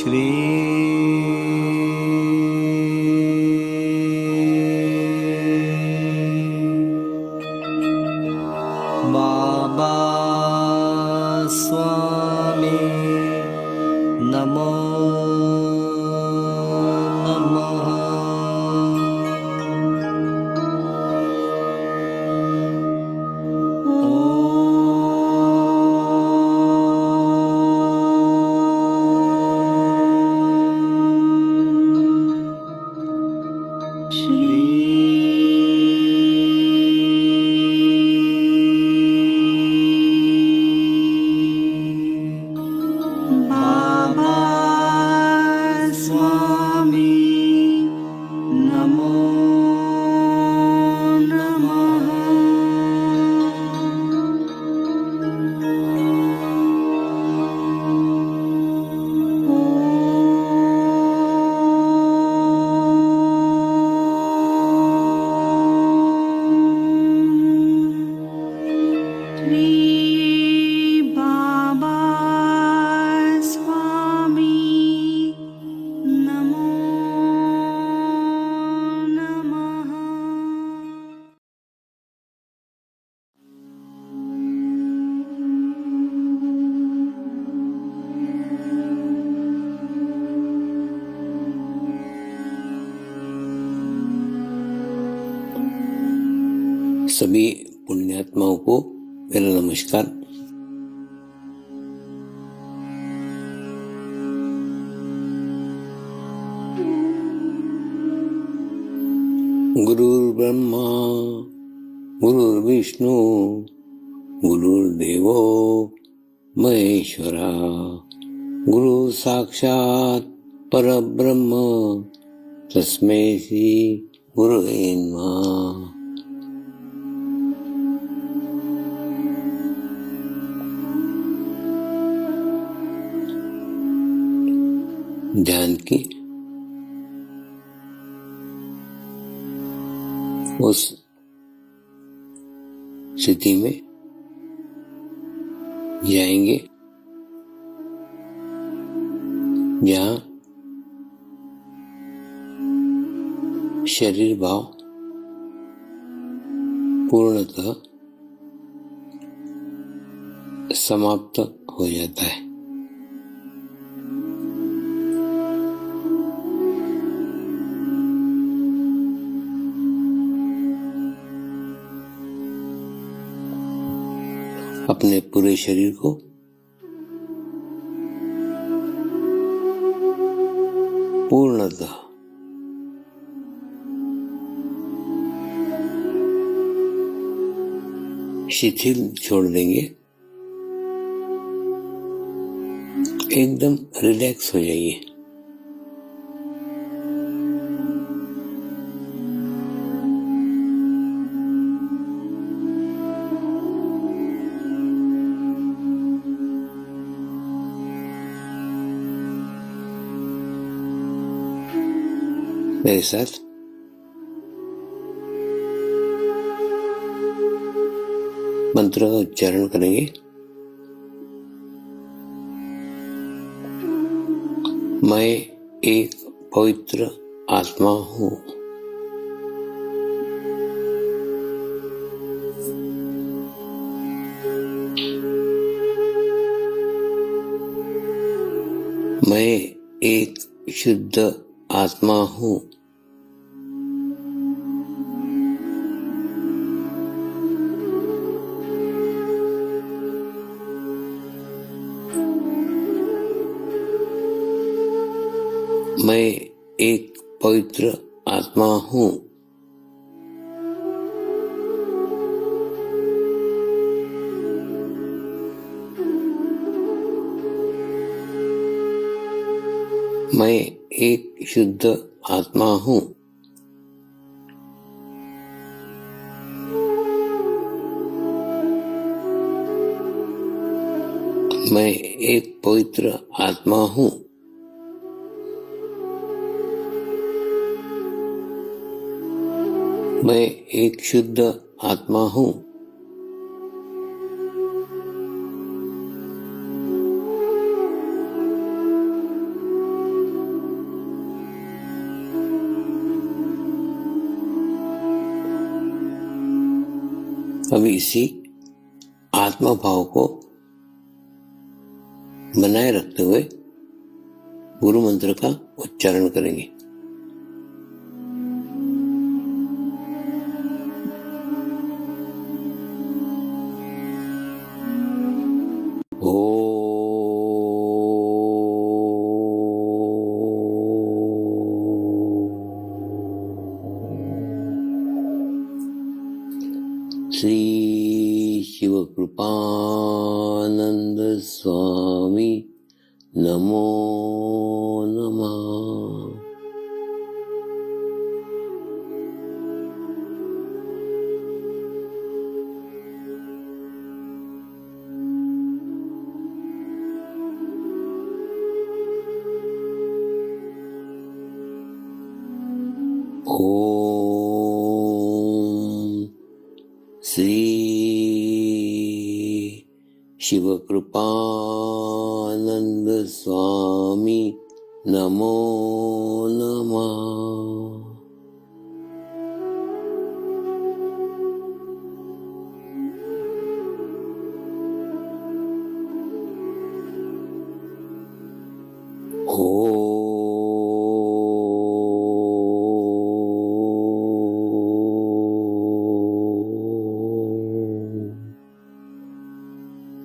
श्री बाबा स्वामी नमो नमः। सभी पुण्यात्माओं को मेरा नमस्कार। गुरुर्ब्रह्मा गुरुर्विष्णु गुरुर्देवो महेश्वरा गुरु साक्षात् परब्रह्म तस्मै श्री गुरुवे नमः। ध्यान की उस स्थिति में जाएंगे जहाँ शरीर भाव पूर्णतः समाप्त हो जाता है। अपने पूरे शरीर को पूर्णतः शिथिल छोड़ देंगे, एकदम रिलैक्स हो जाइए। मेरे साथ मंत्र का उच्चारण करेंगे। मैं एक पवित्र आत्मा हूँ। मैं एक शुद्ध आत्मा हूँ। मैं एक पवित्र आत्मा हूँ। मैं एक शुद्ध आत्मा हूँ। मैं एक पवित्र आत्मा हूँ। मैं एक शुद्ध आत्मा हूँ। अब इसी आत्मा भाव को बनाए रखते हुए गुरु मंत्र का उच्चारण करेंगे। श्री शिव कृपानंद स्वामी नमो नमः। ओम श्री शिव कृपानंद स्वामी नमो नमः।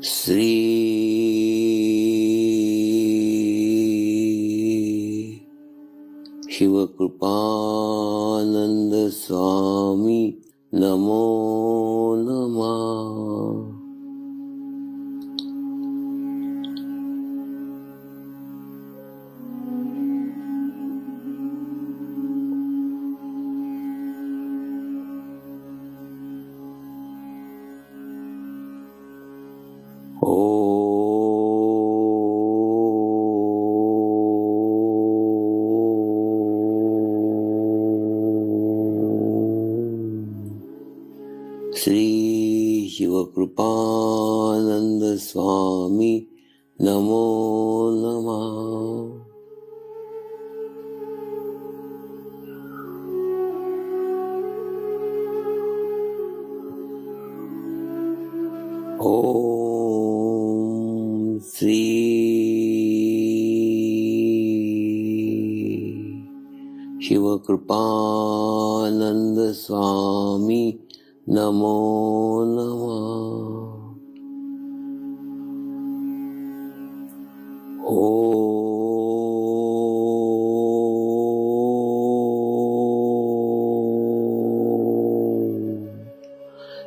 श्री शिव कृपानंद स्वामी नमो नमः। श्री शिव कृपानंद स्वामी नमो नमः। ओम श्री शिव कृपानंद स्वामी नमो नमः।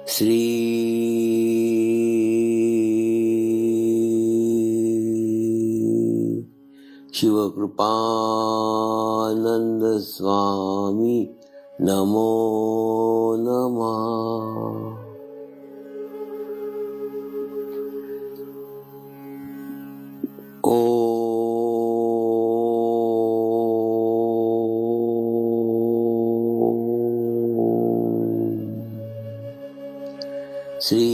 श्री शिव कृपानंद स्वामी नमो नमः। श्री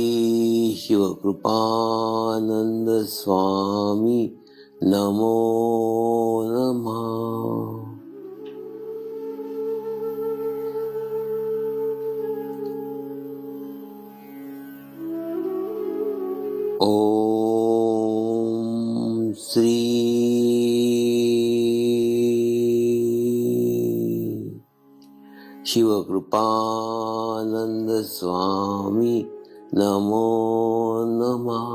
शिव कृपानंद स्वामी नमो नमः। ओम श्री शिव कृपानंद स्वामी नमो नमः।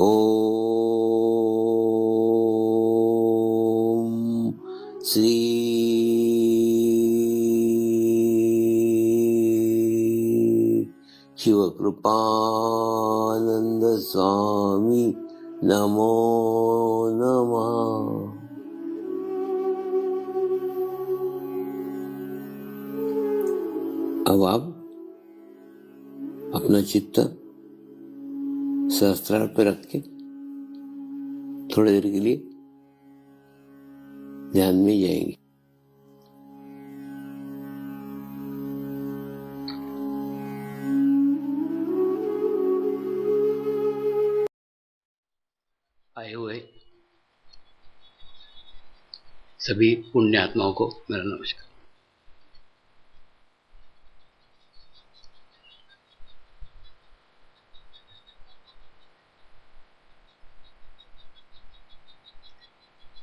ओम श्री शिव कृपानंद स्वामी नमो नमः। अब आप अपना चित्त सहस्त्रार पे रख के थोड़ी देर के लिए ध्यान में जाएंगे। आए हुए सभी पुण्यात्माओं को मेरा नमस्कार।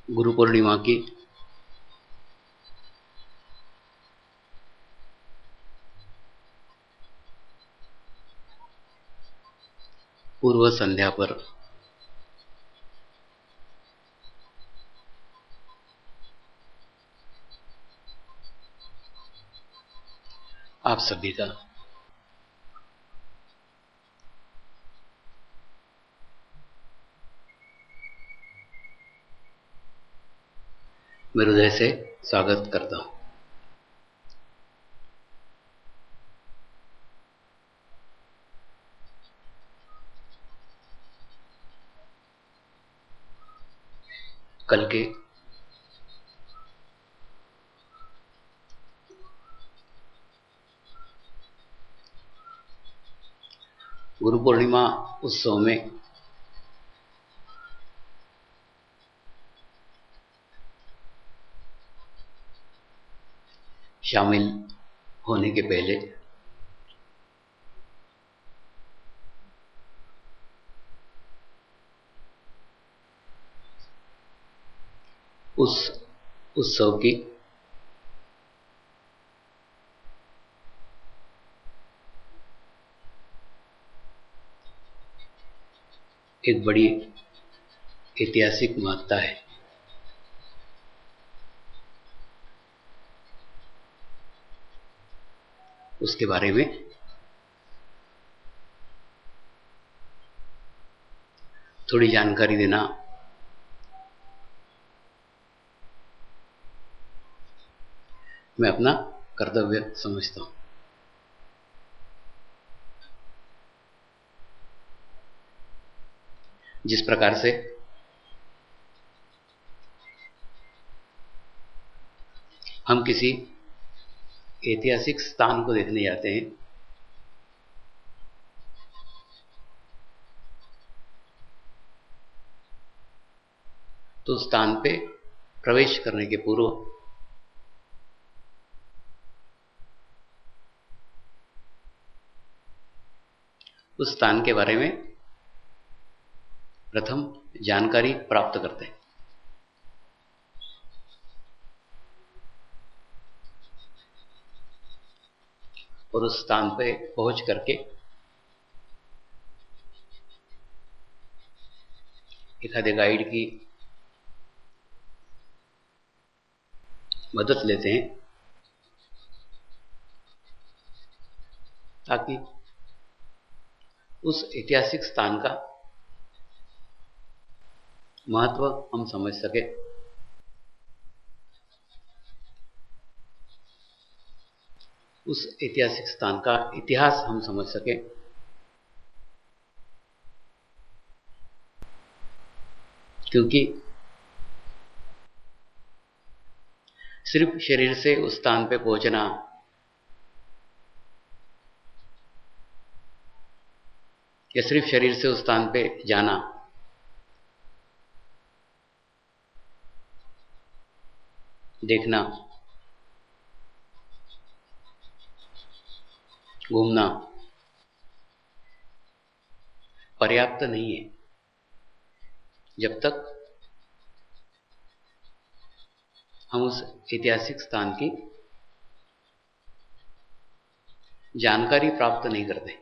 गुरु पूर्णिमा की पूर्व संध्या पर आप सभी का मैं हृदय से स्वागत करता हूं। कल के गुरु पूर्णिमा उत्सव में शामिल होने के पहले उस उत्सव की एक बड़ी ऐतिहासिक महत्ता है। उसके बारे में थोड़ी जानकारी देना मैं अपना कर्तव्य समझता हूं। जिस प्रकार से हम किसी ऐतिहासिक स्थान को देखने जाते हैं तो उस स्थान पे प्रवेश करने के पूर्व उस स्थान के बारे में प्रथम जानकारी प्राप्त करते हैं और उस स्थान पे पहुंच करके एक आधे गाइड की मदद लेते हैं ताकि उस ऐतिहासिक स्थान का महत्व हम समझ सके, उस ऐतिहासिक स्थान का इतिहास हम समझ सके, क्योंकि सिर्फ शरीर से उस स्थान पे पहुंचना या सिर्फ शरीर से उस स्थान पे जाना देखना घूमना पर्याप्त नहीं है जब तक हम उस ऐतिहासिक स्थान की जानकारी प्राप्त नहीं करते,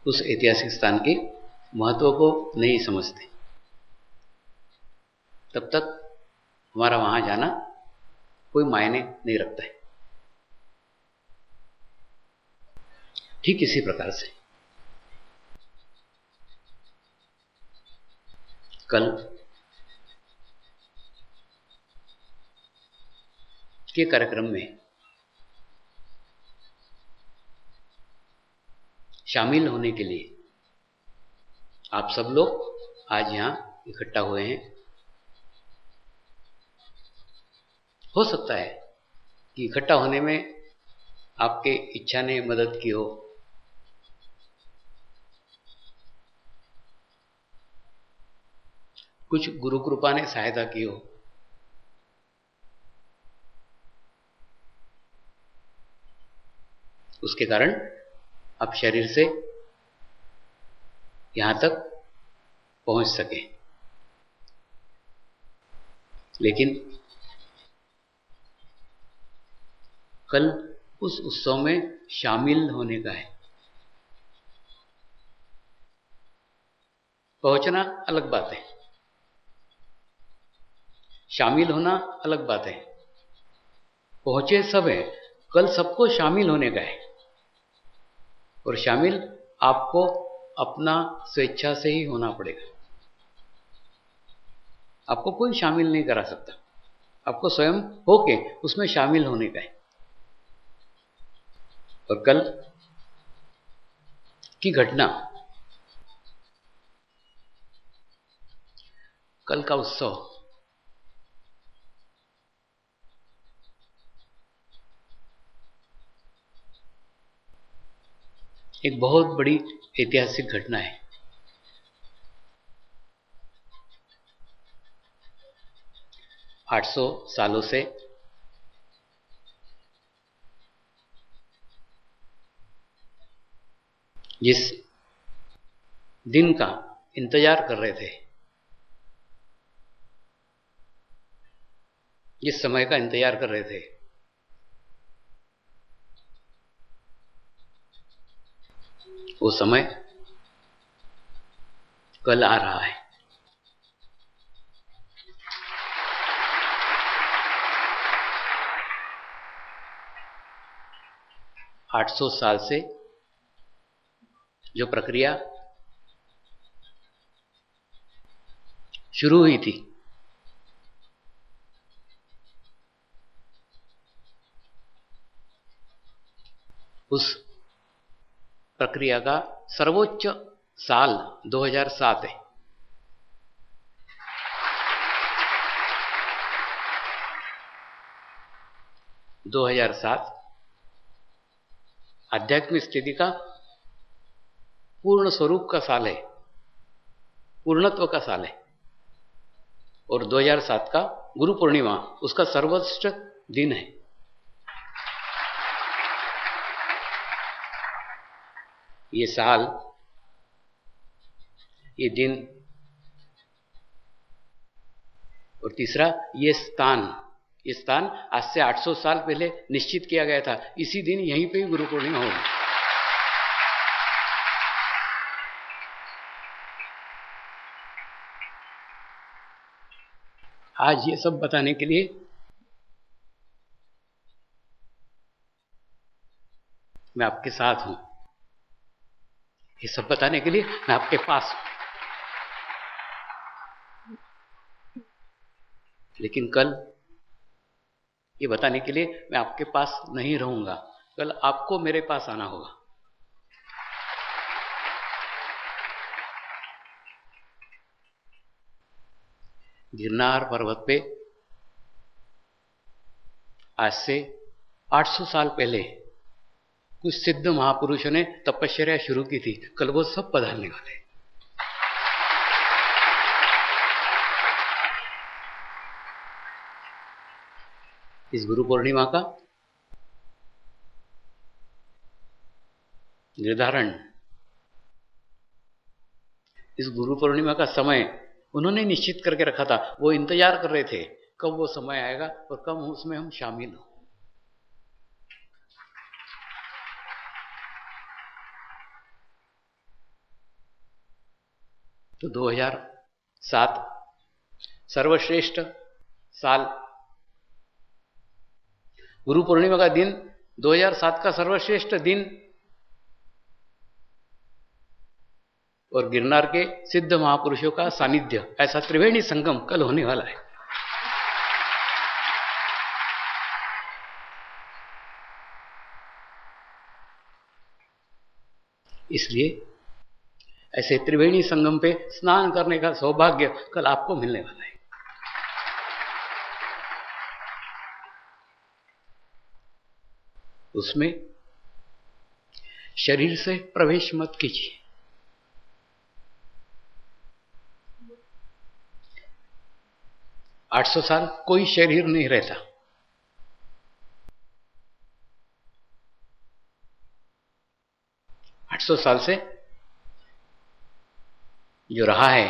उस ऐतिहासिक स्थान के महत्व को नहीं समझते, तब तक हमारा वहां जाना कोई मायने नहीं रखता है। ठीक इसी प्रकार से कल के कार्यक्रम में शामिल होने के लिए आप सब लोग आज यहां इकट्ठा हुए हैं। हो सकता है कि इकट्ठा होने में आपके इच्छा ने मदद की हो, कुछ गुरु कृपा ने सहायता की हो, उसके कारण आप शरीर से यहां तक पहुंच सके। लेकिन कल उस उत्सव में शामिल होने का है। पहुंचना अलग बात है, शामिल होना अलग बात है। पहुंचे सब है, कल सबको शामिल होने का है। और शामिल आपको अपना स्वेच्छा से ही होना पड़ेगा। आपको कोई शामिल नहीं करा सकता, आपको स्वयं होके उसमें शामिल होने का है। और कल की घटना, कल का उत्सव एक बहुत बड़ी ऐतिहासिक घटना है। आठ 800 सालों से जिस दिन का इंतजार कर रहे थे, जिस समय का इंतजार कर रहे थे, वो समय कल आ रहा है। 800 साल से जो प्रक्रिया शुरू हुई थी, उस प्रक्रिया का सर्वोच्च साल 2007 है। 2007 आध्यात्मिक स्थिति का पूर्ण स्वरूप का साल है, पूर्णत्व का साल है। और 2007 का गुरु पूर्णिमा उसका सर्वोच्च दिन है। ये साल, ये दिन और तीसरा ये स्थान आज से 800 साल पहले निश्चित किया गया था। इसी दिन यहीं पे गुरु पूर्णिमा होगी। आज ये सब बताने के लिए मैं आपके साथ हूं, ये सब बताने के लिए मैं आपके पास हूं। लेकिन कल ये बताने के लिए मैं आपके पास नहीं रहूंगा, कल आपको मेरे पास आना होगा। गिरनार पर्वत पे आज से 800 साल पहले कुछ सिद्ध महापुरुषों ने तपस्या शुरू की थी। कल वो सब पधारने वाले। इस गुरु पूर्णिमा का निर्धारण, इस गुरु पूर्णिमा का समय उन्होंने निश्चित करके रखा था। वो इंतजार कर रहे थे कब वो समय आएगा और कब उसमें हम शामिल हो। तो 2007 सर्वश्रेष्ठ साल, गुरु पूर्णिमा का दिन 2007 का सर्वश्रेष्ठ दिन और गिरनार के सिद्ध महापुरुषों का सानिध्य, ऐसा त्रिवेणी संगम कल होने वाला है। इसलिए ऐसे त्रिवेणी संगम पे स्नान करने का सौभाग्य कल आपको मिलने वाला है। उसमें शरीर से प्रवेश मत कीजिए। आठ 800 साल कोई शरीर नहीं रहता। आठ 800 साल से जो रहा है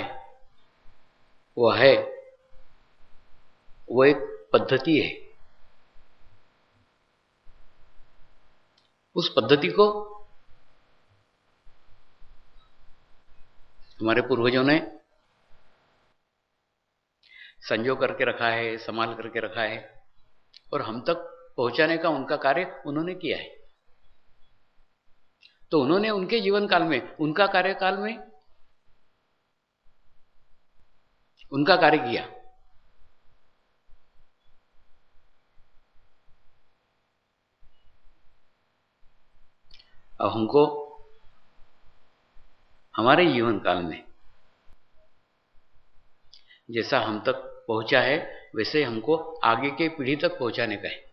वो है, वो एक पद्धति है। उस पद्धति को हमारे पूर्वजों ने संजो करके रखा है, संभाल करके रखा है, और हम तक पहुंचाने का उनका कार्य उन्होंने किया है। तो उन्होंने उनके जीवन काल में, उनका कार्यकाल में उनका कार्य किया। अब हमको हमारे जीवन काल में जैसा हम तक पहुंचा है वैसे हमको आगे के पीढ़ी तक पहुंचाने का है।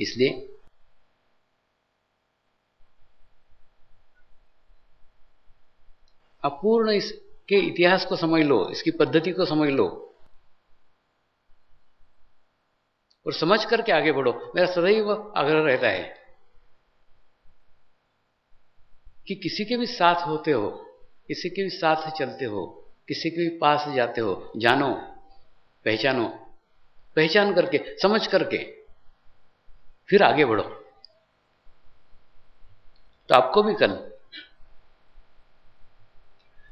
इसलिए आप पूर्ण इसके इतिहास को समझ लो, इसकी पद्धति को समझ लो और समझ करके आगे बढ़ो। मेरा सदैव आग्रह रहता है कि किसी के भी साथ होते हो, किसी के भी साथ चलते हो, किसी के भी पास जाते हो, जानो, पहचानो, पहचान करके, समझ करके फिर आगे बढ़ो। तो आपको भी कल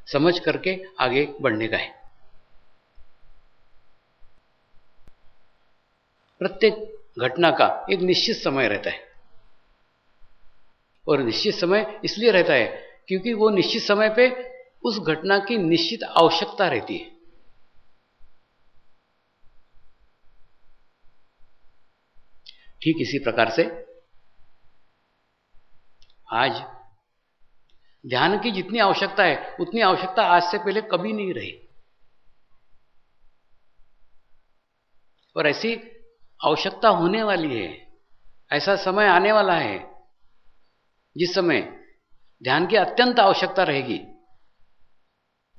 समझ करके आगे बढ़ने का है। प्रत्येक घटना का एक निश्चित समय रहता है, और निश्चित समय इसलिए रहता है क्योंकि वो निश्चित समय पे उस घटना की निश्चित आवश्यकता रहती है। ठीक इसी प्रकार से आज ध्यान की जितनी आवश्यकता है उतनी आवश्यकता आज से पहले कभी नहीं रही, और ऐसी आवश्यकता होने वाली है। ऐसा समय आने वाला है जिस समय ध्यान की अत्यंत आवश्यकता रहेगी।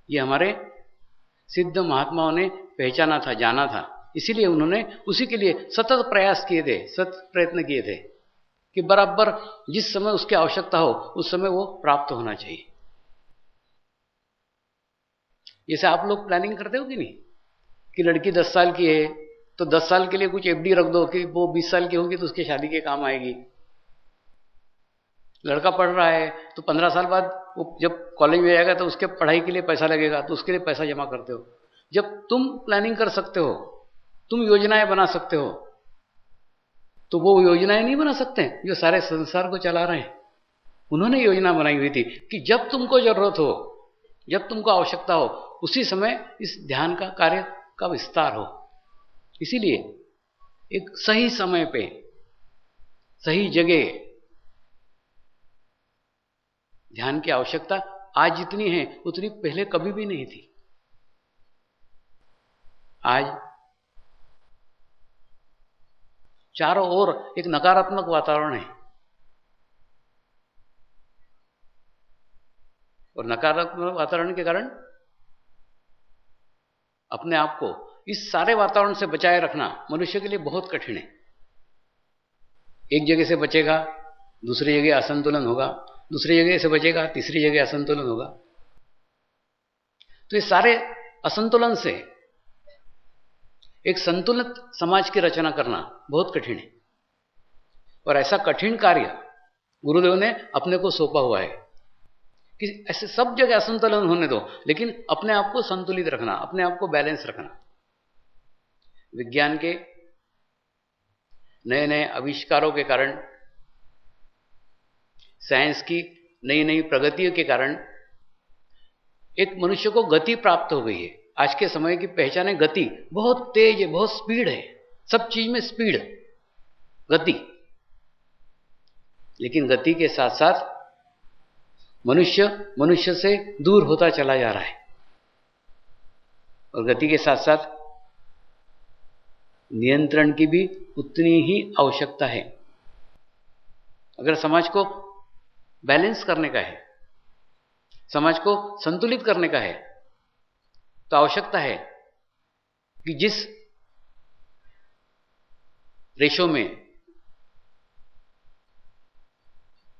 ये हमारे सिद्ध महात्माओं ने पहचाना था, जाना था, इसीलिए उन्होंने उसी के लिए सतत प्रयास किए थे, सतत प्रयत्न किए थे कि बराबर जिस समय उसकी आवश्यकता हो उस समय वो प्राप्त होना चाहिए। जैसे आप लोग प्लानिंग करते हो कि नहीं, कि लड़की 10 साल की है तो 10 साल के लिए कुछ एफडी रख दो कि वो 20 साल की होगी तो उसके शादी के काम आएगी। लड़का पढ़ रहा है तो 15 साल बाद वो जब कॉलेज में जाएगा तो उसके पढ़ाई के लिए पैसा लगेगा, तो उसके लिए पैसा जमा करते हो। जब तुम प्लानिंग कर सकते हो, तुम योजनाएं बना सकते हो, तो वो योजनाएं नहीं बना सकते जो सारे संसार को चला रहे हैं। उन्होंने योजना बनाई हुई थी कि जब तुमको जरूरत हो, जब तुमको आवश्यकता हो, उसी समय इस ध्यान का कार्य का विस्तार हो। इसीलिए एक सही समय पे, सही जगह ध्यान की आवश्यकता आज जितनी है उतनी पहले कभी भी नहीं थी। आज चारों ओर एक नकारात्मक वातावरण है, और नकारात्मक वातावरण के कारण अपने आप को इस सारे वातावरण से बचाए रखना मनुष्य के लिए बहुत कठिन है। एक जगह से बचेगा, दूसरी जगह असंतुलन होगा, दूसरी जगह से बचेगा, तीसरी जगह असंतुलन होगा। तो ये सारे असंतुलन से एक संतुलित समाज की रचना करना बहुत कठिन है, और ऐसा कठिन कार्य गुरुदेव ने अपने को सौंपा हुआ है कि ऐसे सब जगह असंतुलन होने दो, लेकिन अपने आप को संतुलित रखना, अपने आप को बैलेंस रखना। विज्ञान के नए नए आविष्कारों के कारण, साइंस की नई नई प्रगतियों के कारण एक मनुष्य को गति प्राप्त हो गई है। आज के समय की पहचान है गति, बहुत तेज है, बहुत स्पीड है, सब चीज में स्पीड, गति। लेकिन गति के साथ साथ मनुष्य से दूर होता चला जा रहा है, और गति के साथ साथ नियंत्रण की भी उतनी ही आवश्यकता है। अगर समाज को बैलेंस करने का है, समाज को संतुलित करने का है, तो आवश्यकता है कि जिस रेशो में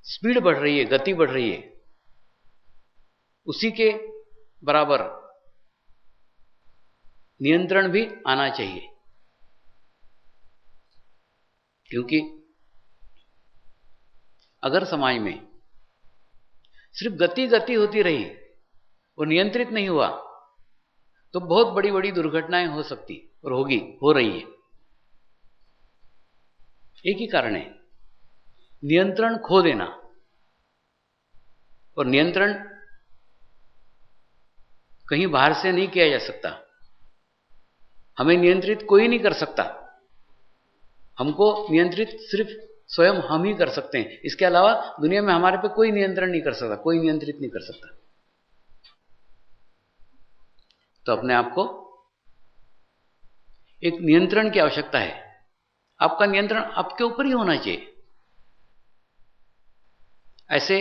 स्पीड बढ़ रही है, गति बढ़ रही है, उसी के बराबर नियंत्रण भी आना चाहिए, क्योंकि अगर समाज में सिर्फ गति गति होती रही और नियंत्रित नहीं हुआ तो बहुत बड़ी बड़ी दुर्घटनाएं हो सकती और हो रही है। एक ही कारण है, नियंत्रण खो देना। और नियंत्रण कहीं बाहर से नहीं किया जा सकता, हमें नियंत्रित कोई नहीं कर सकता, हमको नियंत्रित सिर्फ स्वयं हम ही कर सकते हैं। इसके अलावा दुनिया में हमारे पे कोई नियंत्रण नहीं कर सकता, कोई नियंत्रित नहीं कर सकता। तो अपने आप को एक नियंत्रण की आवश्यकता है। आपका नियंत्रण आपके ऊपर ही होना चाहिए। ऐसे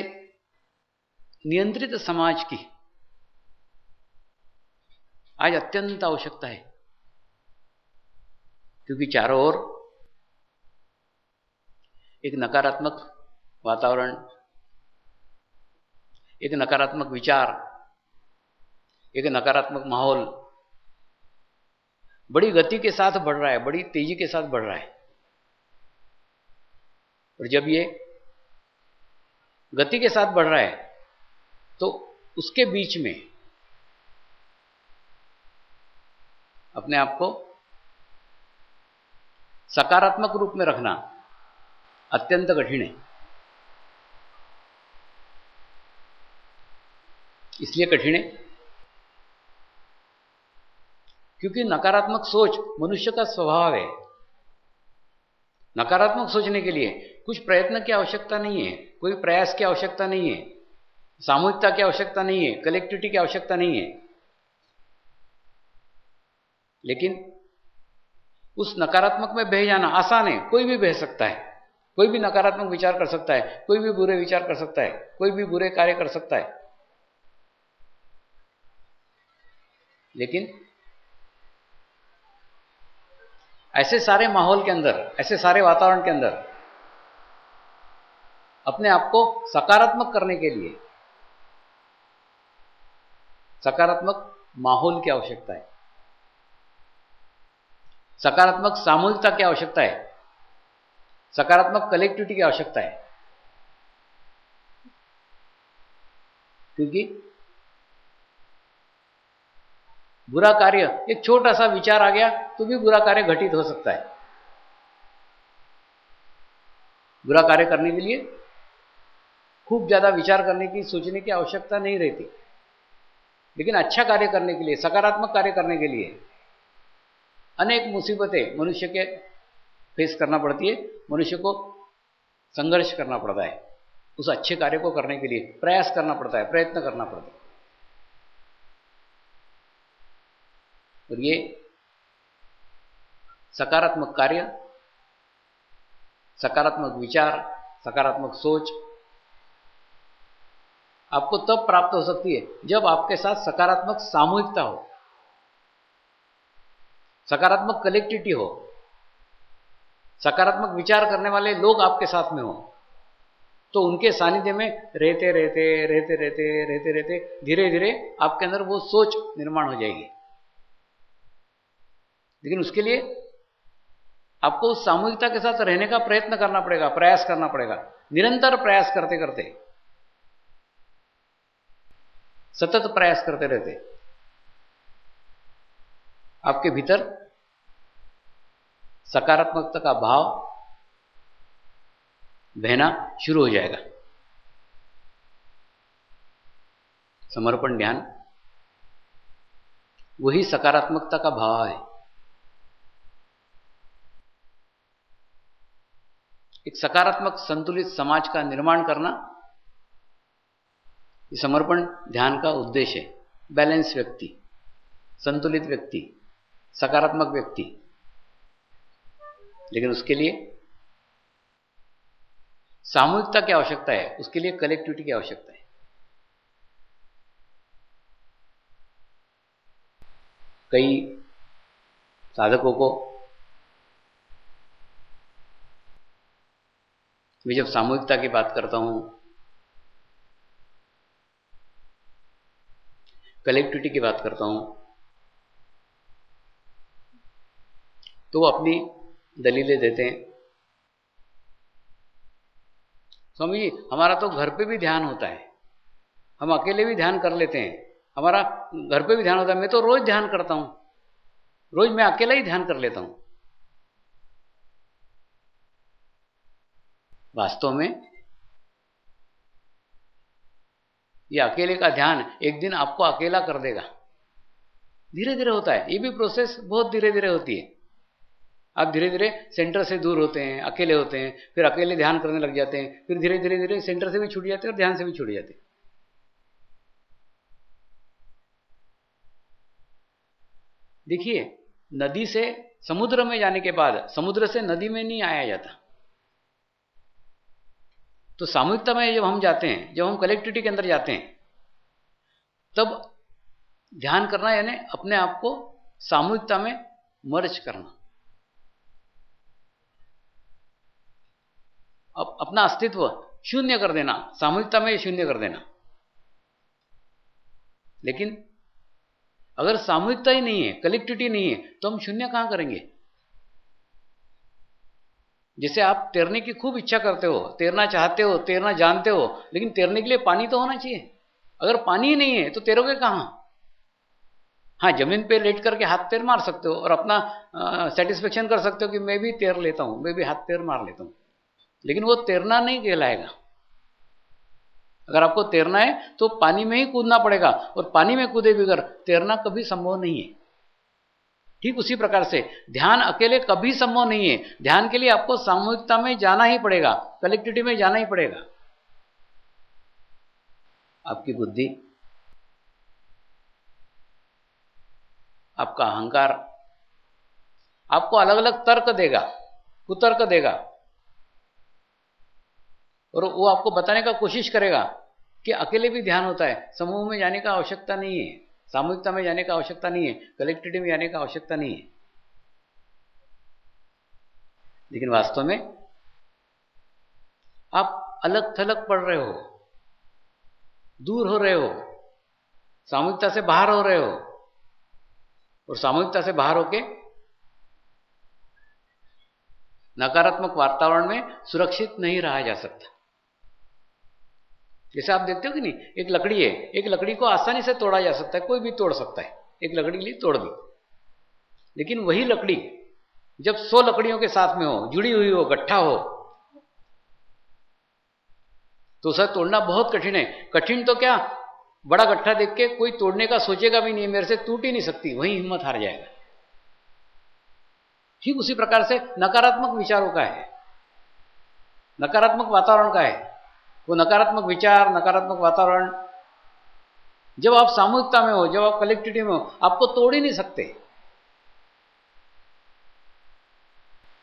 नियंत्रित समाज की आज अत्यंत आवश्यकता है, क्योंकि चारों ओर एक नकारात्मक वातावरण, एक नकारात्मक विचार, एक नकारात्मक माहौल बड़ी गति के साथ बढ़ रहा है, बड़ी तेजी के साथ बढ़ रहा है। और जब ये गति के साथ बढ़ रहा है तो उसके बीच में अपने आप को सकारात्मक रूप में रखना अत्यंत कठिन है। इसलिए कठिन है क्योंकि नकारात्मक सोच मनुष्य का स्वभाव है। नकारात्मक सोचने के लिए कुछ प्रयत्न की आवश्यकता नहीं है, कोई प्रयास की आवश्यकता नहीं है, सामूहिकता की आवश्यकता नहीं है, कलेक्टिविटी की आवश्यकता नहीं है। लेकिन उस नकारात्मक में बह जाना आसान है, कोई भी बह सकता है, कोई भी नकारात्मक विचार कर सकता है, कोई भी बुरे विचार कर सकता है, कोई भी बुरे कार्य कर सकता है। लेकिन ऐसे सारे माहौल के अंदर, ऐसे सारे वातावरण के अंदर अपने आप को सकारात्मक करने के लिए सकारात्मक माहौल की आवश्यकता है, सकारात्मक सामूहिकता की आवश्यकता है, सकारात्मक कलेक्टिविटी की आवश्यकता है। क्योंकि बुरा कार्य, एक छोटा सा विचार आ गया तो भी बुरा कार्य घटित हो सकता है। बुरा कार्य करने के लिए खूब ज्यादा विचार करने की, सोचने की आवश्यकता नहीं रहती। लेकिन अच्छा कार्य करने के लिए, सकारात्मक कार्य करने के लिए अनेक मुसीबतें मनुष्य के फेस करना पड़ती है, मनुष्य को संघर्ष करना पड़ता है। उस अच्छे कार्य को करने के लिए प्रयास करना पड़ता है, प्रयत्न करना पड़ता है। और ये सकारात्मक कार्य, सकारात्मक विचार, सकारात्मक सोच आपको तब प्राप्त हो सकती है जब आपके साथ सकारात्मक सामूहिकता हो, सकारात्मक कलेक्टिविटी हो, सकारात्मक विचार करने वाले लोग आपके साथ में हो। तो उनके सानिध्य में रहते रहते रहते रहते रहते रहते धीरे धीरे आपके अंदर वो सोच निर्माण हो जाएगी। लेकिन उसके लिए आपको उस सामूहिकता के साथ रहने का प्रयत्न करना पड़ेगा, प्रयास करना पड़ेगा। निरंतर प्रयास करते करते, सतत प्रयास करते रहते आपके भीतर सकारात्मकता का भाव बहना शुरू हो जाएगा। समर्पण ध्यान वही सकारात्मकता का भाव है। एक सकारात्मक संतुलित समाज का निर्माण करना ये समर्पण ध्यान का उद्देश्य है। बैलेंस व्यक्ति, संतुलित व्यक्ति, सकारात्मक व्यक्ति। लेकिन उसके लिए सामूहिकता की आवश्यकता है, उसके लिए कलेक्टिविटी की आवश्यकता है। कई साधकों को मैं जब सामूहिकता की बात करता हूं कलेक्टिविटी की बात करता हूं, तो वो अपनी दलीलें देते हैं। स्वामी जी, हमारा तो घर पे भी ध्यान होता है, हम अकेले भी ध्यान कर लेते हैं, हमारा घर पे भी ध्यान होता है, मैं तो रोज ध्यान करता हूं, रोज मैं अकेला ही ध्यान कर लेता हूं। वास्तव में ये अकेले का ध्यान एक दिन आपको अकेला कर देगा। धीरे धीरे होता है, ये भी प्रोसेस बहुत धीरे धीरे होती है। आप धीरे धीरे सेंटर से दूर होते हैं, अकेले होते हैं, फिर अकेले ध्यान करने लग जाते हैं, फिर धीरे धीरे धीरे सेंटर से भी छूट जाते हैं और ध्यान से भी छूट जाते हैं। देखिए, नदी से समुद्र में जाने के बाद समुद्र से नदी में नहीं आया जाता। तो सामूहिकता में जब हम जाते हैं, जब हम कलेक्टिविटी के अंदर जाते हैं, तब ध्यान करना यानी अपने आप को सामूहिकता में मर्ज करना, अपना अस्तित्व शून्य कर देना, सामूहिकता में शून्य कर देना। लेकिन अगर सामूहिकता ही नहीं है, कलेक्टिविटी नहीं है, तो हम शून्य कहां करेंगे? जैसे आप तैरने की खूब इच्छा करते हो, तैरना चाहते हो, तैरना जानते हो, लेकिन तैरने के लिए पानी तो होना चाहिए। अगर पानी ही नहीं है तो तैरोगे कहां? हाँ, जमीन पे लेट करके हाथ पैर मार सकते हो और अपना सेटिस्फेक्शन कर सकते हो कि मैं भी तैर लेता हूं, मैं भी हाथ पैर मार लेता हूं, लेकिन वो तैरना नहीं कहलाएगा। अगर आपको तैरना है तो पानी में ही कूदना पड़ेगा, और पानी में कूदे बगैर तैरना कभी संभव नहीं है। ठीक उसी प्रकार से ध्यान अकेले कभी संभव नहीं है। ध्यान के लिए आपको सामूहिकता में जाना ही पड़ेगा, कलेक्टिविटी में जाना ही पड़ेगा। आपकी बुद्धि, आपका अहंकार आपको अलग अलग तर्क देगा, कुतर्क देगा, और वो आपको बताने का कोशिश करेगा कि अकेले भी ध्यान होता है, समूह में जाने का आवश्यकता नहीं है, सामूहिकता में जाने का आवश्यकता नहीं है, कलेक्टिविटी में जाने का आवश्यकता नहीं है। लेकिन वास्तव में आप अलग थलग पड़ रहे हो, दूर हो रहे हो, सामूहिकता से बाहर हो रहे हो, और सामूहिकता से बाहर होके नकारात्मक वातावरण में सुरक्षित नहीं रहा जा सकता। जैसे आप देखते हो कि नहीं, एक लकड़ी है, एक लकड़ी को आसानी से तोड़ा जा सकता है, कोई भी तोड़ सकता है, एक लकड़ी के लिए तोड़ दी। लेकिन वही लकड़ी जब 100 लकड़ियों के साथ में हो, जुड़ी हुई हो, गट्ठा हो, तो उसे तोड़ना बहुत कठिन है। कठिन तो क्या, बड़ा गट्ठा देख के कोई तोड़ने का सोचेगा भी नहीं, मेरे से टूट ही नहीं सकती, वही हिम्मत हार जाएगा। ठीक उसी प्रकार से नकारात्मक विचारों का है, नकारात्मक वातावरण का है। वो नकारात्मक विचार, नकारात्मक वातावरण जब आप सामूहिकता में हो, जब आप कलेक्टिविटी में हो, आपको तोड़ ही नहीं सकते।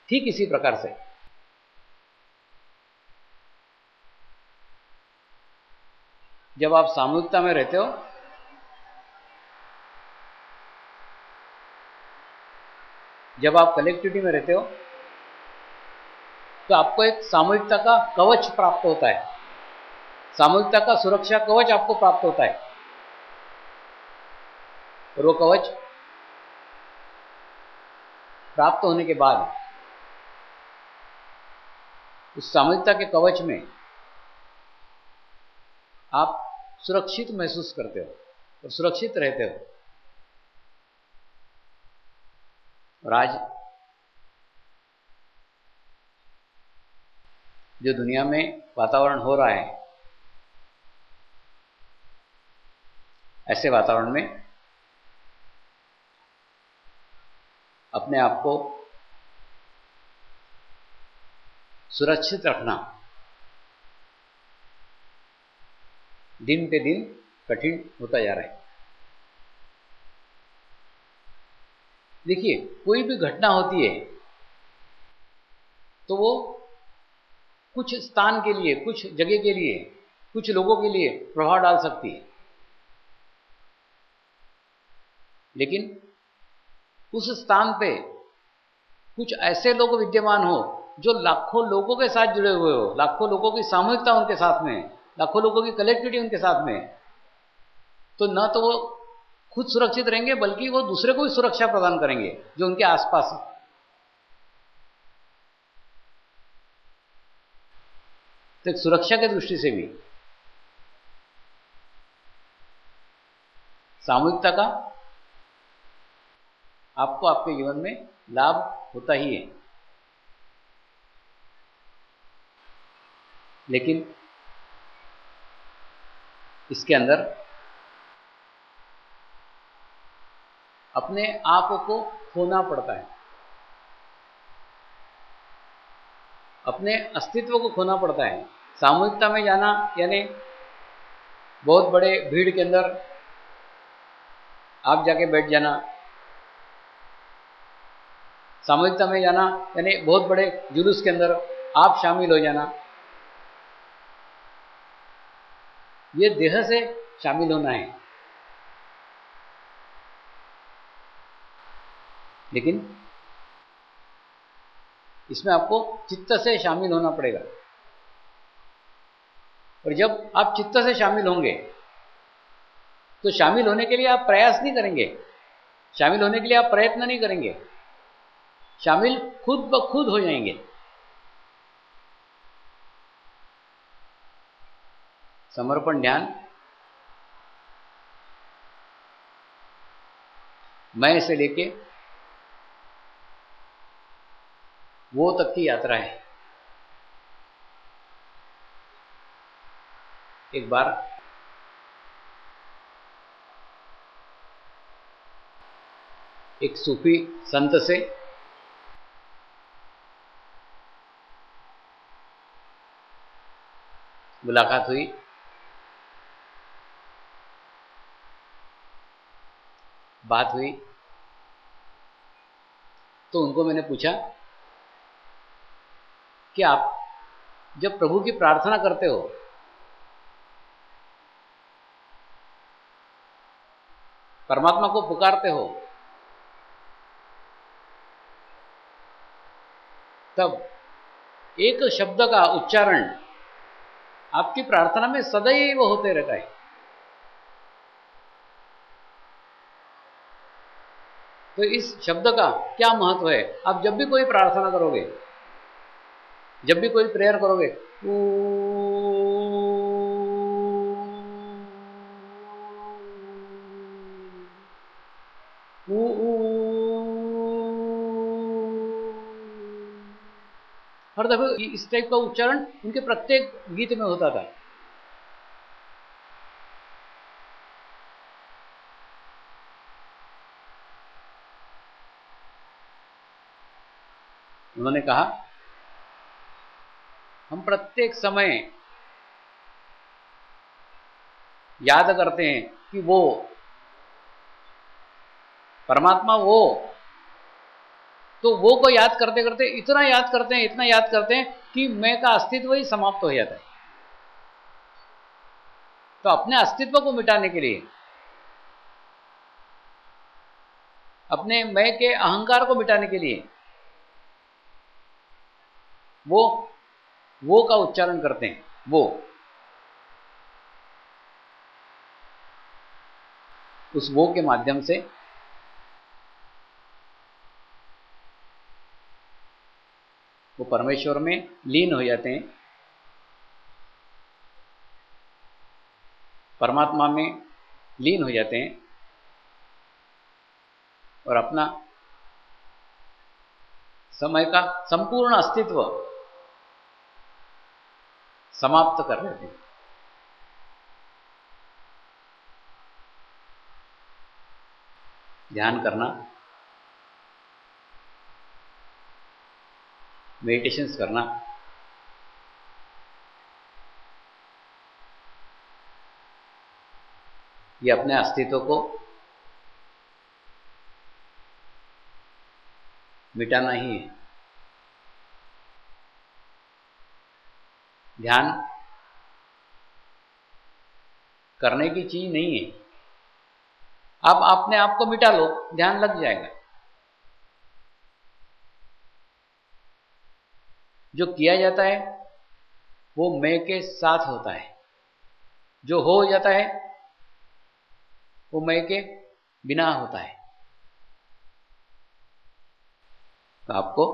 ठीक इसी प्रकार से जब आप सामूहिकता में रहते हो, जब आप कलेक्टिविटी में रहते हो, तो आपको एक सामूहिकता का कवच प्राप्त होता है, सामूहिकता का सुरक्षा कवच आपको प्राप्त होता है। और वो कवच प्राप्त होने के बाद उस सामूहिकता के कवच में आप सुरक्षित महसूस करते हो और सुरक्षित रहते हो। और आज जो दुनिया में वातावरण हो रहा है, ऐसे वातावरण में अपने आप को सुरक्षित रखना दिन पे दिन कठिन होता जा रहा है। देखिए, कोई भी घटना होती है तो वो कुछ स्थान के लिए, कुछ जगह के लिए, कुछ लोगों के लिए प्रभाव डाल सकती है, लेकिन उस स्थान पे कुछ ऐसे लोग विद्यमान हो जो लाखों लोगों के साथ जुड़े हुए हो, लाखों लोगों की सामूहिकता उनके साथ में, लाखों लोगों की कलेक्टिविटी उनके साथ में, तो न तो वो खुद सुरक्षित रहेंगे, बल्कि वो दूसरे को भी सुरक्षा प्रदान करेंगे जो उनके आसपास है। तो एक सुरक्षा की दृष्टि से भी सामूहिकता का आपको आपके जीवन में लाभ होता ही है। लेकिन इसके अंदर अपने आप को खोना पड़ता है, अपने अस्तित्व को खोना पड़ता है। सामूहिकता में जाना यानी बहुत बड़े भीड़ के अंदर आप जाके बैठ जाना, सामूहिकता में जाना यानी बहुत बड़े जुलूस के अंदर आप शामिल हो जाना, ये देह से शामिल होना है। लेकिन इसमें आपको चित्त से शामिल होना पड़ेगा। और जब आप चित्त से शामिल होंगे तो शामिल होने के लिए आप प्रयास नहीं करेंगे, शामिल होने के लिए आप प्रयत्न नहीं करेंगे, शामिल खुद ब खुद हो जाएंगे। समर्पण ध्यान मैं से लेके वो तक की यात्रा है। एक बार एक सूफी संत से मुलाकात हुई। बात हुई तो उनको मैंने पूछा कि आप जब प्रभु की प्रार्थना करते हो परमात्मा को पुकारते हो तब एक शब्द का उच्चारण आपकी प्रार्थना में सदैव होते रहता है। तो इस शब्द का क्या महत्व है? आप जब भी कोई प्रार्थना करोगे, जब भी कोई प्रेयर करोगे, हर दफे इस टाइप का उच्चारण उनके प्रत्येक गीत में होता था। उन्होंने कहा हम प्रत्येक समय याद करते हैं कि वो परमात्मा वो, तो वो को याद करते करते इतना याद करते हैं, इतना याद करते हैं कि मैं का अस्तित्व ही समाप्त हो जाता है। तो अपने अस्तित्व को मिटाने के लिए, अपने मैं के अहंकार को मिटाने के लिए वो का उच्चारण करते हैं। वो उस वो के माध्यम से वो परमेश्वर में लीन हो जाते हैं, परमात्मा में लीन हो जाते हैं और अपना समय का संपूर्ण अस्तित्व समाप्त कर देते हैं। ध्यान करना, मेडिटेशंस करना, ये अपने अस्तित्व को मिटाना ही है। ध्यान करने की चीज नहीं है। आप अपने आप को मिटा लो, ध्यान लग जाएगा। जो किया जाता है वो मैं के साथ होता है, जो हो जाता है वो मैं के बिना होता है। तो आपको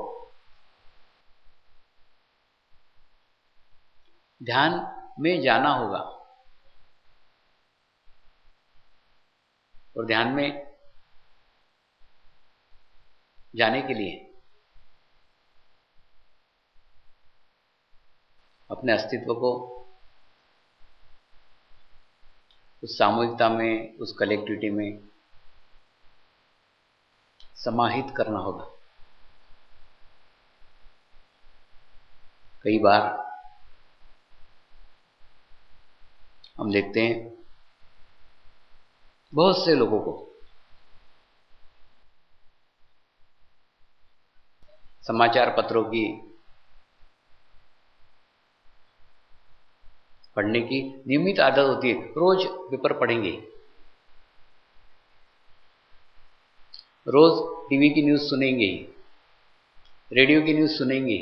ध्यान में जाना होगा, और ध्यान में जाने के लिए अपने अस्तित्व को उस सामूहिकता में, उस कलेक्टिविटी में समाहित करना होगा। कई बार हम देखते हैं बहुत से लोगों को समाचार पत्रों की पढ़ने की नियमित आदत होती है, रोज पेपर पढ़ेंगे, रोज टीवी की न्यूज़ सुनेंगे, रेडियो की न्यूज़ सुनेंगे।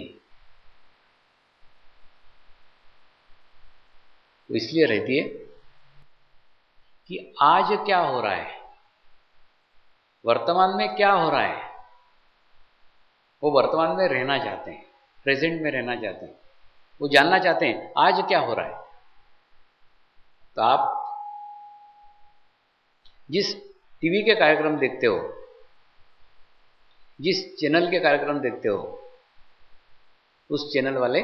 तो इसलिए रहती है कि आज क्या हो रहा है, वर्तमान में क्या हो रहा है, वो वर्तमान में रहना चाहते हैं, प्रेजेंट में रहना चाहते हैं, वो जानना चाहते हैं आज क्या हो रहा है। तो आप जिस टीवी के कार्यक्रम देखते हो, जिस चैनल के कार्यक्रम देखते हो, उस चैनल वाले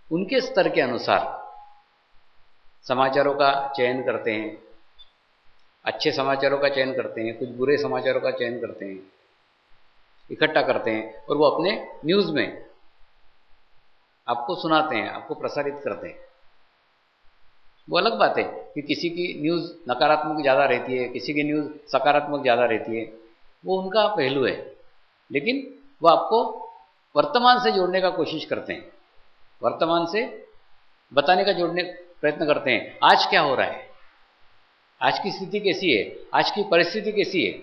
उनके स्तर के अनुसार समाचारों का चयन करते हैं, अच्छे समाचारों का चयन करते हैं, कुछ बुरे समाचारों का चयन करते हैं, इकट्ठा करते हैं और वो अपने न्यूज़ में आपको सुनाते हैं, आपको प्रसारित करते हैं। वो अलग बात है कि किसी की न्यूज़ नकारात्मक ज़्यादा रहती है, किसी की न्यूज़ सकारात्मक ज़्यादा रहती है, वो उनका पहलू है, लेकिन वो आपको वर्तमान से जोड़ने का कोशिश करते हैं, वर्तमान से बताने का जोड़ने प्रयत्न करते हैं। आज क्या हो रहा है, आज की स्थिति कैसी है, आज की परिस्थिति कैसी है,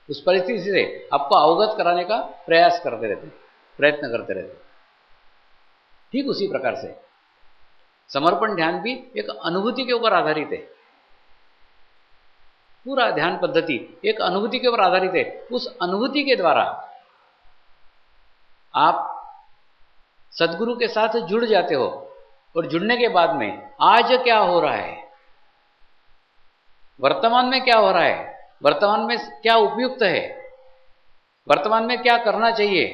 उस परिस्थिति से आपको अवगत कराने का प्रयास करते रहते हैं, प्रयत्न करते रहते हैं। ठीक उसी प्रकार से समर्पण ध्यान भी एक अनुभूति के ऊपर आधारित है। पूरा ध्यान पद्धति एक अनुभूति के ऊपर आधारित है। उस अनुभूति के द्वारा आप सद्गुरु के साथ जुड़ जाते हो, और जुड़ने के बाद में आज क्या हो रहा है, वर्तमान में क्या हो रहा है, वर्तमान में क्या उपयुक्त है, वर्तमान में क्या करना चाहिए,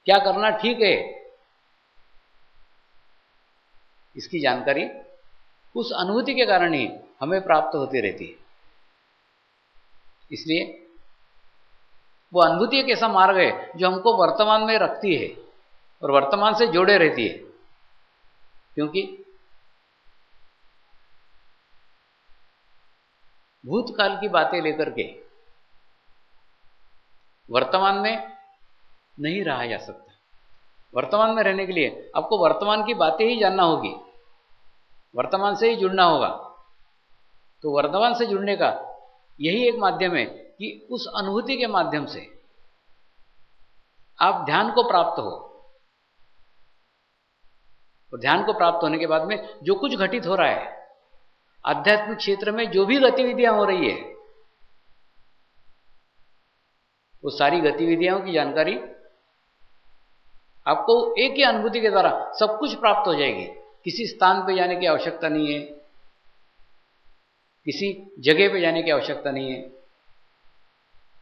क्या करना ठीक है, इसकी जानकारी उस अनुभूति के कारण ही हमें प्राप्त होती रहती है। इसलिए वो अनुभूति एक ऐसा मार्ग है जो हमको वर्तमान में रखती है और वर्तमान से जोड़े रहती है, क्योंकि भूतकाल की बातें लेकर के वर्तमान में नहीं रहा जा सकता। वर्तमान में रहने के लिए आपको वर्तमान की बातें ही जानना होगी, वर्तमान से ही जुड़ना होगा। तो वर्तमान से जुड़ने का यही एक माध्यम है कि उस अनुभूति के माध्यम से आप ध्यान को प्राप्त हो, और ध्यान को प्राप्त होने के बाद में जो कुछ घटित हो रहा है, आध्यात्मिक क्षेत्र में जो भी गतिविधियां हो रही है, वो सारी गतिविधियों की जानकारी आपको एक ही अनुभूति के द्वारा सब कुछ प्राप्त हो जाएगी। किसी स्थान पे जाने की आवश्यकता नहीं है, किसी जगह पे जाने की आवश्यकता नहीं है,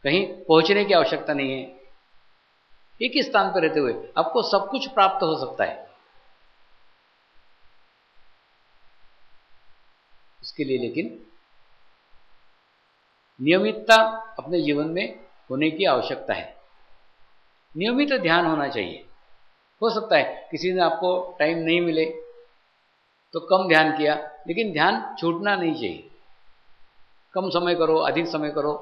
कहीं पहुंचने की आवश्यकता नहीं है। एक ही स्थान पर रहते हुए आपको सब कुछ प्राप्त हो सकता है। इसके लिए लेकिन नियमितता अपने जीवन में होने की आवश्यकता है। नियमित ध्यान होना चाहिए। हो सकता है किसी दिन आपको टाइम नहीं मिले तो कम ध्यान किया, लेकिन ध्यान छूटना नहीं चाहिए। कम समय करो, अधिक समय करो,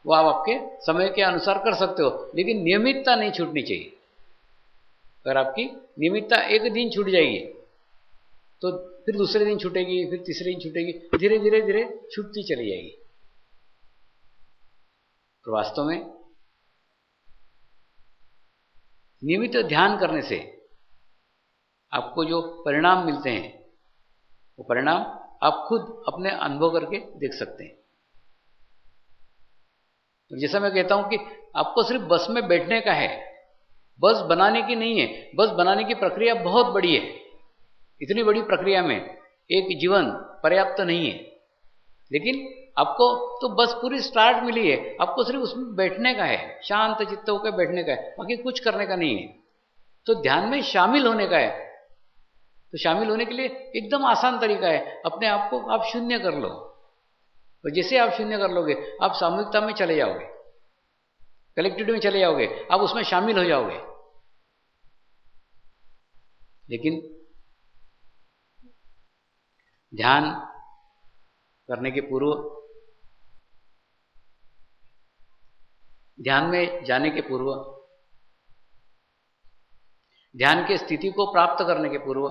वो आप आपके समय के अनुसार कर सकते हो, लेकिन नियमितता नहीं छूटनी चाहिए। अगर आपकी नियमितता एक दिन छूट जाएगी तो फिर दूसरे दिन छूटेगी, फिर तीसरे दिन छूटेगी, धीरे धीरे धीरे छूटती चली जाएगी। तो वास्तव में नियमित ध्यान करने से आपको जो परिणाम मिलते हैं, वो परिणाम आप खुद अपने अनुभव करके देख सकते हैं। तो जैसा मैं कहता हूं कि आपको सिर्फ बस में बैठने का है, बस बनाने की नहीं है। बस बनाने की प्रक्रिया बहुत बड़ी है। इतनी बड़ी प्रक्रिया में एक जीवन पर्याप्त नहीं है, लेकिन आपको तो बस पूरी स्टार्ट मिली है, आपको सिर्फ उसमें बैठने का है, शांत चित्त होकर बैठने का है, बाकी कुछ करने का नहीं है। तो ध्यान में शामिल होने का है। तो शामिल होने के लिए एकदम आसान तरीका है, अपने आप को आप शून्य कर लो। तो जैसे आप शून्य कर लोगे, आप सामूहिकता में चले जाओगे, कलेक्टिविटी में चले जाओगे, आप उसमें शामिल हो जाओगे। लेकिन ध्यान करने के पूर्व, ध्यान में जाने के पूर्व, ध्यान की स्थिति को प्राप्त करने के पूर्व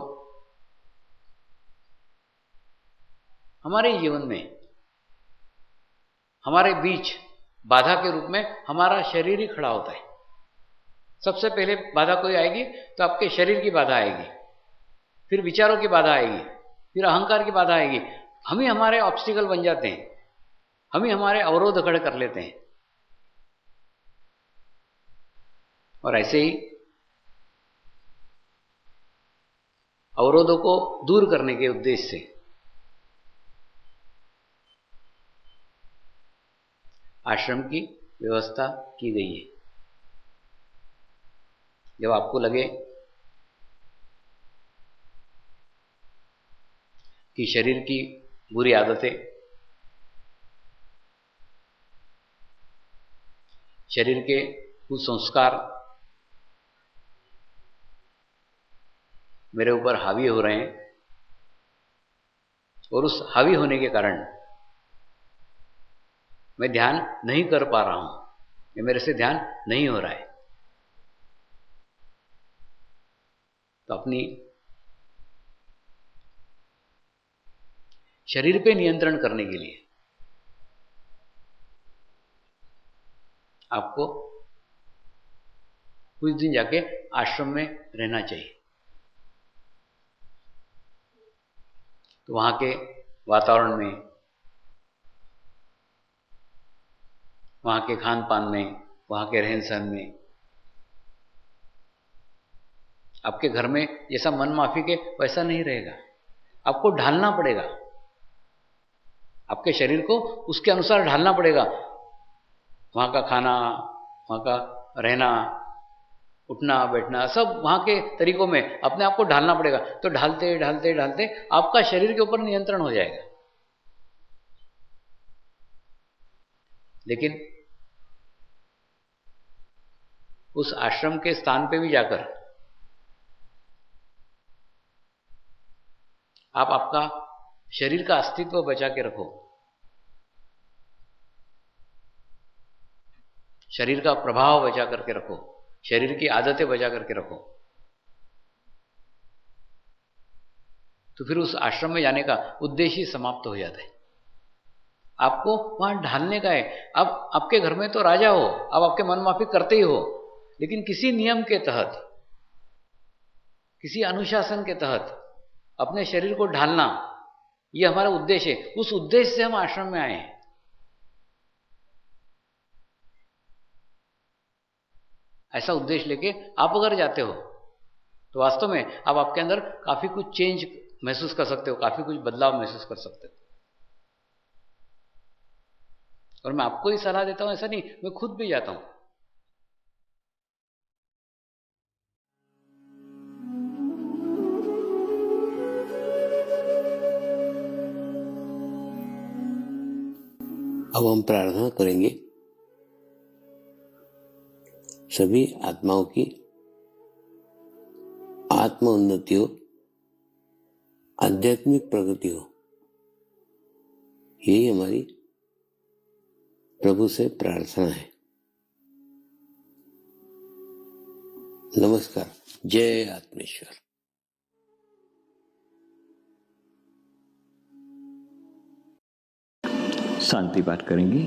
हमारे जीवन में, हमारे बीच बाधा के रूप में हमारा शरीर ही खड़ा होता है। सबसे पहले बाधा कोई आएगी तो आपके शरीर की बाधा आएगी, फिर विचारों की बाधा आएगी, फिर अहंकार की बाधा आएगी। हम ही हमारे ऑब्स्टिकल बन जाते हैं, हम ही हमारे अवरोध खड़े कर लेते हैं। और ऐसे ही अवरोधों को दूर करने के उद्देश्य से आश्रम की व्यवस्था की गई है। जब आपको लगे कि शरीर की बुरी आदतें, शरीर के कुसंस्कार मेरे ऊपर हावी हो रहे हैं, और उस हावी होने के कारण मैं ध्यान नहीं कर पा रहा हूं, ये मेरे से ध्यान नहीं हो रहा है, तो अपनी शरीर पे नियंत्रण करने के लिए आपको कुछ दिन जाके आश्रम में रहना चाहिए। तो वहां के वातावरण में, वहां के खान पान में, वहां के रहन सहन में, आपके घर में जैसा मन माफी के वैसा नहीं रहेगा। आपको ढालना पड़ेगा, आपके शरीर को उसके अनुसार ढालना पड़ेगा। वहां का खाना, वहां का रहना, उठना बैठना, सब वहां के तरीकों में अपने आप को ढालना पड़ेगा। तो ढालते ढालते ढालते आपका शरीर के ऊपर नियंत्रण हो जाएगा। लेकिन उस आश्रम के स्थान पे भी जाकर आप आपका शरीर का अस्तित्व बचा के रखो, शरीर का प्रभाव बचा करके रखो, शरीर की आदतें बचा करके रखो, तो फिर उस आश्रम में जाने का उद्देश्य ही समाप्त हो जाता है। आपको वहां ढालने का है। अब आपके घर में तो राजा हो, अब आपके मन माफी करते ही हो, लेकिन किसी नियम के तहत, किसी अनुशासन के तहत अपने शरीर को ढालना, यह हमारा उद्देश्य है। उस उद्देश्य से हम आश्रम में आए हैं। ऐसा उद्देश्य लेके आप अगर जाते हो तो वास्तव में आप आपके अंदर काफी कुछ चेंज महसूस कर सकते हो, काफी कुछ बदलाव महसूस कर सकते हो। और मैं आपको ही सलाह देता हूं, ऐसा नहीं, मैं खुद भी जाता हूं। अब हम प्रार्थना करेंगे सभी आत्माओं की आत्म उन्नति हो, आध्यात्मिक प्रगति हो, यही हमारी प्रभु से प्रार्थना है। नमस्कार। जय आत्मेश्वर। शांति पाठ करेंगे।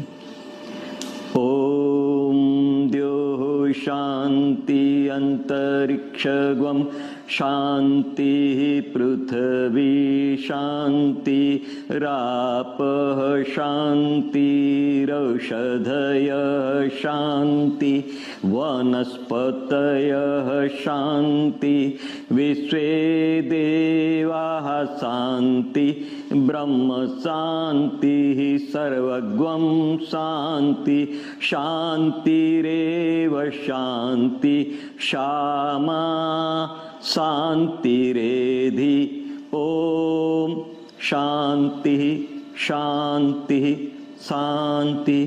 ओम द्योः शांति शान्ति अन्तरिक्षगं शान्तिः पृथिवी शान्ति रापः शान्तिरौषधयः शान्ति वनस्पतयः शान्ति विश्वे देवाः शान्ति ब्रह्म शान्तिः सर्वगं शान्ति शान्तिरेव शान्ति क्षमा शान्तिरेधि ॐ शान्तिः शान्तिः शान्ति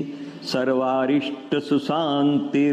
सर्वारिष्ट सुशान्तिर्भवतु।